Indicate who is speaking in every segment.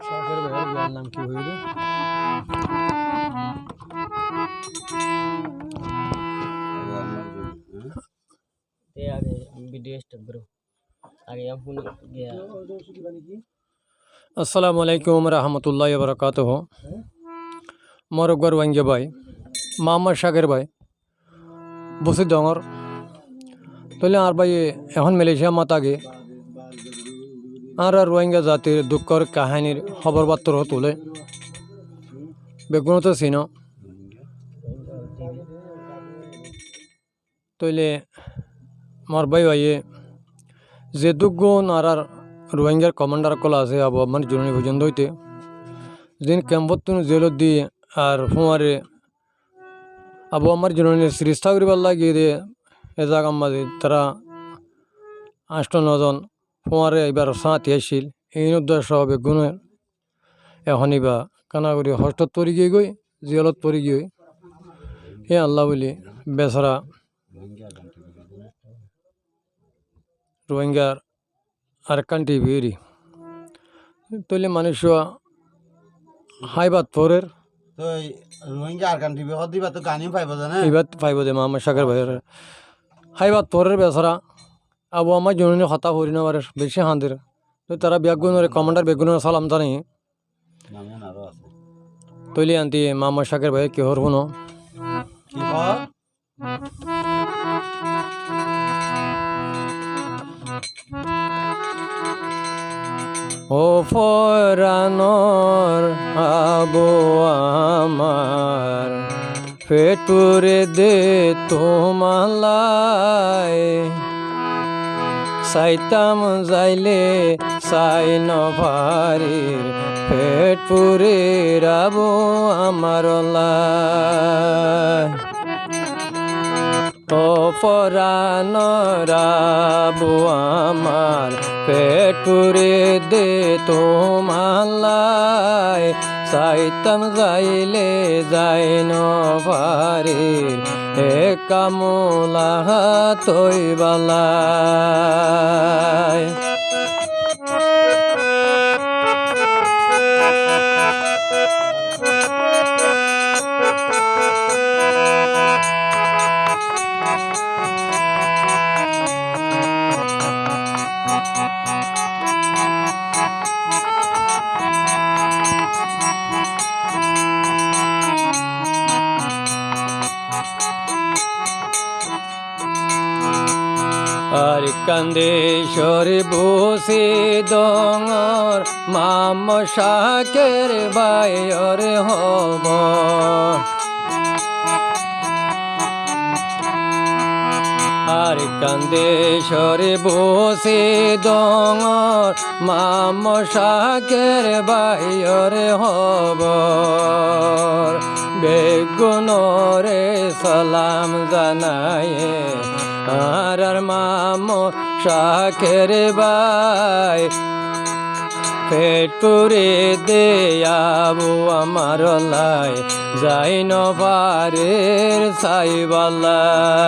Speaker 1: শখের ভাইয়ের বিয়ার নাম কি হইল? আগে ভিডিও স্টার্ট করো। আগে ফোন গিয়া। আসসালামু আলাইকুম রহমতুল্লাহি ওয়া বারাকাতুহু। মরগর ওয়াঙ্গে ভাই মোহাম্মদ শাকের ভাই বসি ডঙর তাহলে আর ভাই এখন মালয়েশিয়া মাতাগে আর রোহিঙ্গা জাতির দুঃখর কাহিনীর খবর বার্তা তুলে বেগুনত চিন তৈলে মার ভাই ভাইয়ে যে দুগুণ আর রোহিঙ্গার কমান্ডার কলা আছে আবু আমার জরুরি পর্যন্ত হইতে যেদিন ক্যাম্পত জেলত দিয়ে আর ফুমারে আবু আমার জরুরি সিরিস্তা করিবার লাগিয়ে দিয়ে এ জায়গা মাঝে তারা 8-9 ফুমারে এবার সাঁতি আসছিল এই উদ্দেশ্য হবে গুণের এখনই বা কানাগুড়ি হস্টত পরি গিয়ে গই জিয়ালত পরি গিয়ে হে আল্লাহ বলি বেচারা রোহিঙ্গার আর কান্ট্রি বেরি তৈলে মানুষ হাইবাদ পরের
Speaker 2: তো রোহিঙ্গা আর কান্ট্রি বেহদ দিবা তো গানি পাইব জানা
Speaker 1: এইবার পাইব দে মামা শাকের ভাইয়ের হাইবাদ পরের বেচারা আবু আমার জননী হতা হরি না পারে বেশি হাঁদের তো তারা বেগুনের কমান্ডার বেগুনের সালাম জানি
Speaker 2: নামুন আরো আছে
Speaker 1: তৈলি আনতি মামা শাকের ভাই কি হর শুনো
Speaker 2: কি কর
Speaker 1: ও ফরানোর আবু আমার পেটুরে দে তোমালাই সাইতাম যাইলে সাই নভারির পেট পুরে রাবো আমার ও পরানোর আবু আমার পেট পুরে দে তোমালাই সাইতাম যাইলে যাই নভারির হে কামুলা তৈ বালাই আর কান্দে সরে বসে ডঙর মাম শাকের বাইর হব আর কান্দে সরে বসে ডঙর মাম শাকের বাইর হব বেগুনরে সালাম জানায়ে আর মাম শাকের বাই পেট পুরে দে আবু আমার লাই যাই নবারের সাইবালাই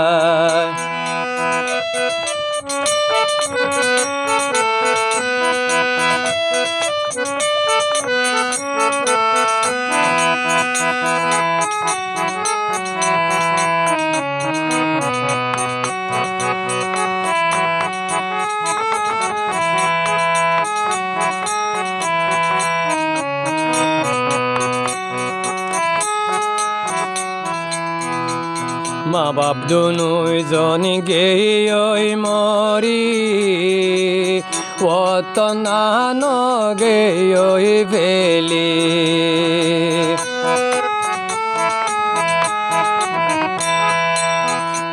Speaker 1: মা বাপ দুজন গেই মরি ওতনান গেই ভেলি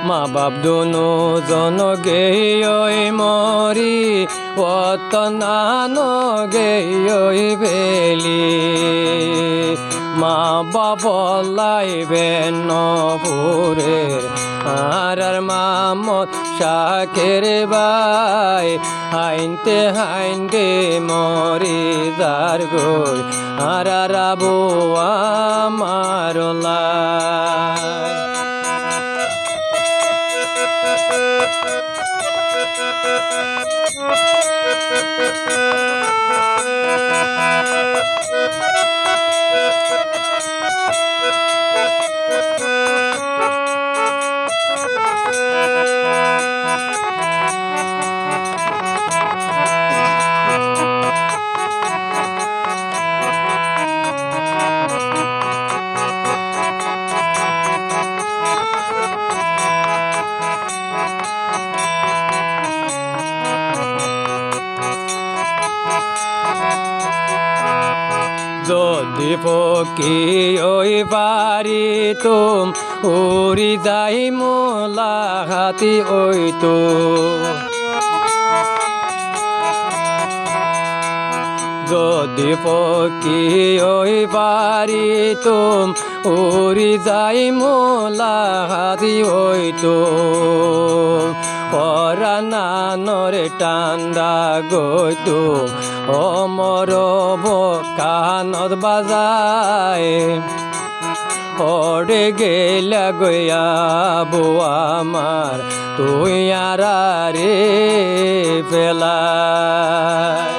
Speaker 1: মা বাপ দুজন গেই মরি ওতনান গেই ভেলি মা বাবলাই বেনপুরের আর মামত শাকের বাই হাইনতে হাইনতে মরি যার গই আর আবু আমার লাই যদি ফকি ওই পারিতুম উড়ি যাই মোলা হাতি ওই তো যদি ফকি ওই পারিতুম উড়ি যাই মোলা হাতি ওই তো পরানানরে টান্দা গইতো অমর কানত বাজায় ওরে গেলা গয়া বো আমার তুই আর রে পেলায়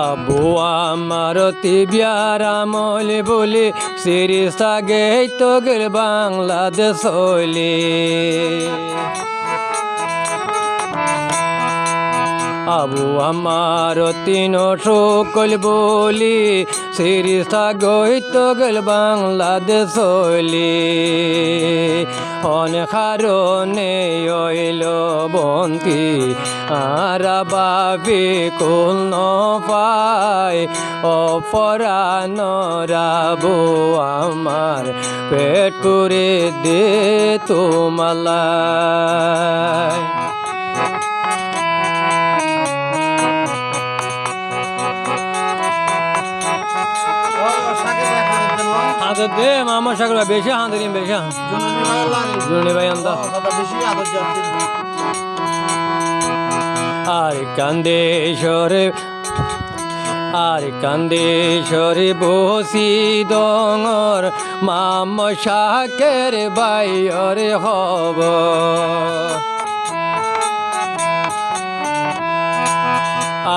Speaker 1: আবু আমার তিবিয়ার আমল বলে সিরিসা গেই তো গেল বাংলাদেশ হইলে আবু আমার তিন সকল বলি সিরিসা গই তো গেল বাংলাদেশ হইলে অনেক কারণে হইল বন্তি আর বাবে কোল ন পায় অপরানরাবো আমার পেট পুরে দে তোমালায় হাতে দে মামা সাগর বেশি হাতে নিন বেশি জুনি ভাই আন্দা আর কান্দেশ্বরে বসি ডঙর মাম শাকের বাইরে হব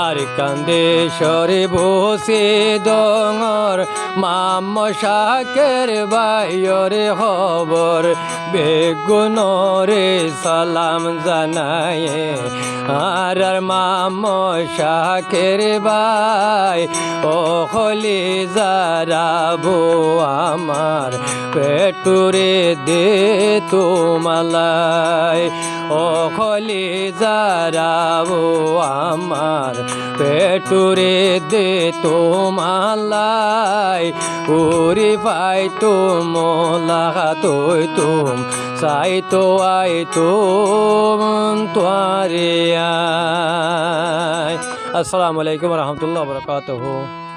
Speaker 1: আর কান্দেশ্বরে বসে ডঙর মাম শাকের বাইরে খবর বেগুনরে সালাম জানায় আর মাম শাকের বাই ও হলি যারাবো আমার পেটুরে দে তোমালায় ও হলি যারাবো আমার পেটুরে দে তোমালায় উরি পাই তোমলা তুই তুম সাই তো আই তুম তোয়ারে আসসালামু আলাইকুম রহমতুল্লাহ বরকাতুহু।